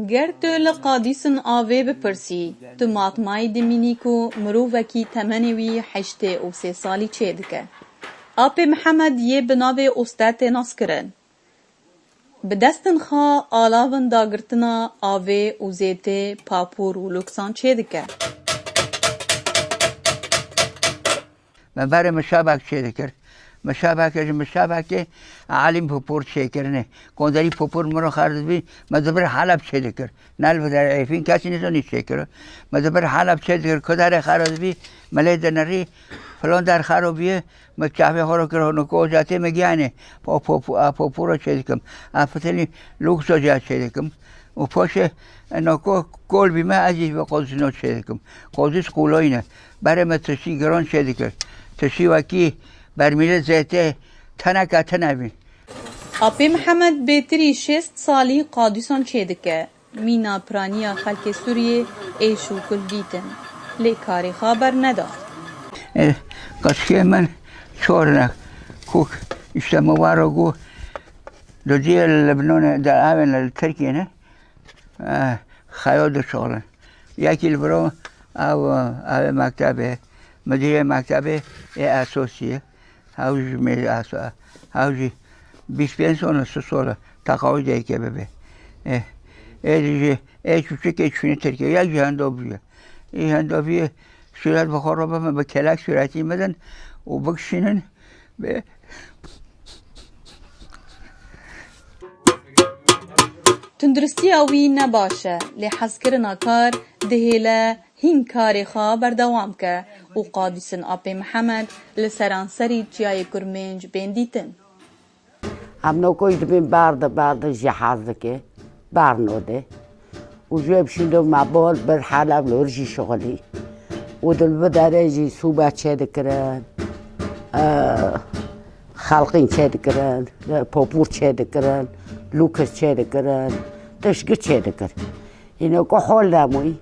گر تو لقادیسن آوه بپرسی تو ماتمای دمینی کو مروفکی تمنوی 83 سالی چه دکه. آپ محمد یه بناوه استاد ناس کرن. به دستن خواه آلاون داگرتنا آوه و زیته پاپور و لکسان چه دکه. من برای مشابک چه دکر. مشابک عالم پاپور چه کرنه. کندری پاپور مرا خرد بی مدبر حلب چه دکر. نال بدر ایفین کسی نیست چه کرد. مدبر حلب چه دکر کدر خرد بی ملید نری فلان در خرابیه مکتبه ها رو کرده نکو جاته میگیانه پاپور چه دکم. افتلی لوکس جات چه دکم. و پاشه نکو کل بیمه عزیز و قاضی نو چه دکم. قاضی سکولاینه برای مترسی گران چه دکر. تشی وکی برمیله زیته تنکه تنبی. آپ محمد بهتری 6 سالی قادیسان چه دکه. مینا پرانیا خلک سوریه ایشو کل بیتن. لیکاری خبر نداد. قصه من چورنه کوک اشتموارو گو دو دیل لبنان در اول ترکیه نه خیال شغلن یکی برو او مکتبه مدیر مکتبه اساسیه هاوجی 25 سال 3 سال تقاعد که ببه چوچه چونه ترکیه یک هندابیه این هندابیه صورت بخور رو به کلک صورتی میدن و بکشینن به تندرستی اوی نباشه لی حس کرنا کار دهیله هین کاری خواه بردوام که و قادیسن آپ محمد لسرانسری جای کرمنج بندیتن هم نوکوی دبین برد جهاز که برنوده و جواب شندو مبال بر حلب لورجی شغلی و دل بداره جی صوبه چه دکرن خلقین چه دکرن پاپور چه دکرن لوکس چه دکرن تشگه چه دکر اینو که حال نموی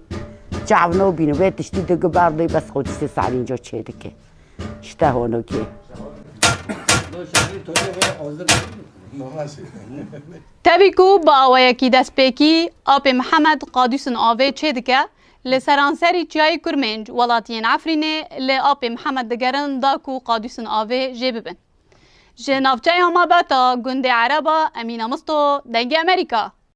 جعبنو بینو بیتش دیده برده بس خودسته سال اینجا چه دکه شته هونو که تبیکو با آوایکی دست پیکی آپ محمد قادیسن آوه چه دکه لسرانسری جای کرمنج ولاتین عفرینه ل آپ محمد دگرن داکو قادیسن آوه جه ببن. جنافجای هما باتا گنده عربا امین مستو دنگ امریکا.